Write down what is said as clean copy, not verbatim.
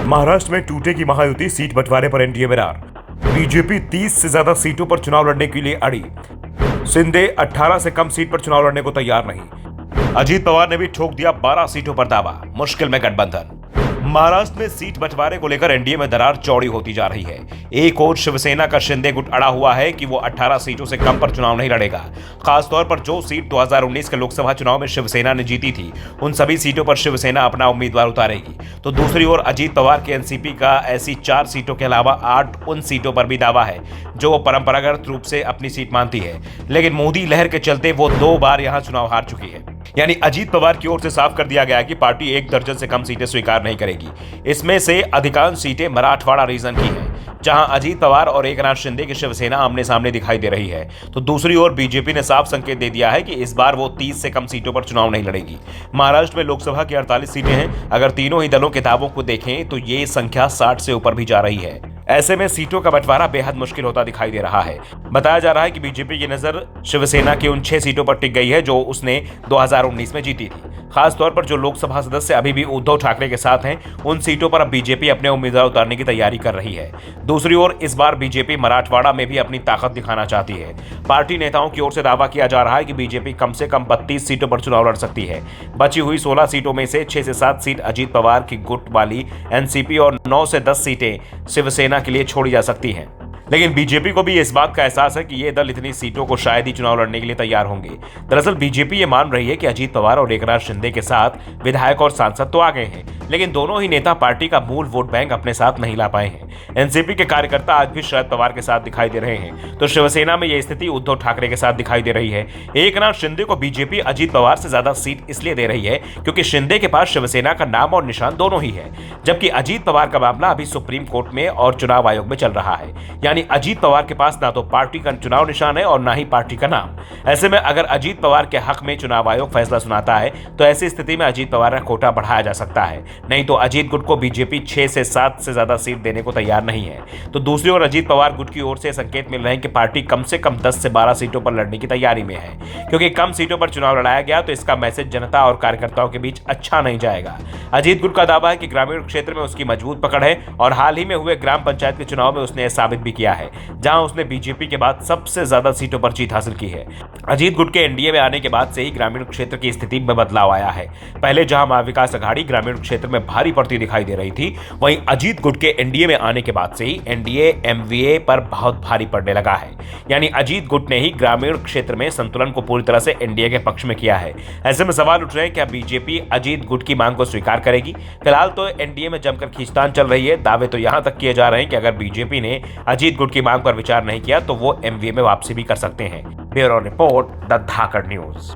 महाराष्ट्र में टूटेगी महायुति, सीट बंटवारे पर एनडीए में रार। बीजेपी 30 से ज्यादा सीटों पर चुनाव लड़ने के लिए अड़ी। शिंदे 18 से कम सीट पर चुनाव लड़ने को तैयार नहीं। अजीत पवार ने भी ठोक दिया 12 सीटों पर दावा, मुश्किल में गठबंधन। महाराष्ट्र में सीट बंटवारे को लेकर एनडीए में दरार चौड़ी होती जा रही है। एक ओर शिवसेना का शिंदे गुट अड़ा हुआ है कि वो 18 सीटों से कम पर चुनाव नहीं लड़ेगा। खासतौर पर जो सीट 2019 के लोकसभा चुनाव में शिवसेना ने जीती थी, उन सभी सीटों पर शिवसेना अपना उम्मीदवार उतारेगी। तो दूसरी ओर अजीत पवार के एनसीपी का ऐसी 4 सीटों के अलावा 8 उन सीटों पर भी दावा है जो वो परंपरागत रूप से अपनी सीट मानती है, लेकिन मोदी लहर के चलते वो 2 बार यहां चुनाव हार चुकी है। यानी अजीत पवार की ओर से साफ कर दिया गया कि पार्टी 1 दर्जन से कम सीटें स्वीकार नहीं करेगी। इसमें से अधिकांश सीटें मराठवाड़ा रीजन की हैं, जहां अजीत पवार और एकनाथ शिंदे की शिवसेना आमने सामने दिखाई दे रही है। तो दूसरी ओर बीजेपी ने साफ संकेत दे दिया है कि इस बार वो 30 से कम सीटों पर चुनाव नहीं लड़ेगी। महाराष्ट्र में लोकसभा की 48 सीटें हैं। अगर तीनों ही दलों के दावों को देखें तो ये संख्या 60 से ऊपर भी जा रही है। ऐसे में सीटों का बंटवारा बेहद मुश्किल होता दिखाई दे रहा है। बताया जा रहा है कि बीजेपी की नजर शिवसेना की उन 6 सीटों पर टिक गई है जो उसने 2019 में जीती थी। खासतौर पर जो लोकसभा सदस्य अभी भी उद्धव ठाकरे के साथ हैं, उन सीटों पर अब बीजेपी अपने उम्मीदवार उतारने की तैयारी कर रही है। दूसरी ओर इस बार बीजेपी मराठवाड़ा में भी अपनी ताकत दिखाना चाहती है। पार्टी नेताओं की ओर से दावा किया जा रहा है कि बीजेपी कम से कम 32 सीटों पर चुनाव लड़ सकती है। बची हुई 16 सीटों में से 6 से 7 सीट अजीत पवार की गुट वाली एनसीपी और 9 से 10 सीटें शिवसेना के लिए छोड़ी जा सकती हैं। लेकिन बीजेपी को भी इस बात का एहसास है कि ये दल इतनी सीटों को शायद ही चुनाव लड़ने के लिए तैयार होंगे। दरअसल बीजेपी ये मान रही है कि अजीत पवार और एकनाथ शिंदे के साथ विधायक और सांसद तो आ गए हैं, लेकिन दोनों ही नेता पार्टी का मूल वोट बैंक अपने साथ नहीं ला पाए हैं। एनसीपी के कार्यकर्ता आज भी शरद पवार के साथ दिखाई दे रहे हैं, तो शिवसेना में यह स्थिति उद्धव ठाकरे के साथ दिखाई दे रही है। एकनाथ शिंदे को बीजेपी अजीत पवार से ज्यादा सीट इसलिए दे रही है क्योंकि शिंदे के पास शिवसेना का नाम और निशान दोनों ही है, जबकि अजीत पवार का मामला अभी सुप्रीम कोर्ट में और चुनाव आयोग में चल रहा है। यानी अजीत पवार के पास ना तो पार्टी का चुनाव निशान है और ना ही पार्टी का नाम। ऐसे में अगर अजीत पवार के हक में चुनाव आयोग फैसला सुनाता है तो ऐसी स्थिति में अजीत पवार का कोटा बढ़ाया जा सकता है, नहीं तो अजीत गुट को बीजेपी 6 से 7 से ज्यादा सीट देने को तैयार नहीं है। तो दूसरी ओर अजीत पवार गुट की ओर से संकेत मिल रहे हैं कि पार्टी कम से कम 10 से 12 सीटों पर लड़ने की तैयारी में है, क्योंकि कम सीटों पर चुनाव लड़ाया गया तो इसका मैसेज जनता और कार्यकर्ताओं के बीच अच्छा नहीं जाएगा। अजीत गुट का दावा है कि ग्रामीण क्षेत्र में उसकी मजबूत पकड़ है और हाल ही में हुए ग्राम पंचायत के चुनाव में उसने यह साबित भी किया है, जहां उसने बीजेपी के बाद सबसे ज्यादा सीटों पर जीत हासिल की है। अजीत गुट के एनडीए में आने के बाद से ही ग्रामीण क्षेत्र की स्थिति में बदलाव आया है। पहले जहां महाविकास अघाड़ी ग्रामीण क्षेत्र में भारी पड़ती दिखाई दे रही थी, वहीं अजीत गुट के एनडीए में आने के बाद से ही एनडीए एमवीए पर बहुत भारी पड़ने लगा है। यानी अजीत गुट ने ही ग्रामीण क्षेत्र में संतुलन को पूरी तरह से एनडीए के पक्ष में किया है। ऐसे में सवाल उठ रहे हैं, क्या बीजेपी अजीत गुट की मांग को स्वीकार करेगी? फिलहाल तो एनडीए में जमकर खींचतान चल रही है। दावे तो यहां तक किए जा रहे हैं कि अगर बीजेपी ने अजीत गुट की मांग पर विचार नहीं किया तो वो एमवीए में वापसी भी कर सकते हैं। Bureau report, the Dhakad news.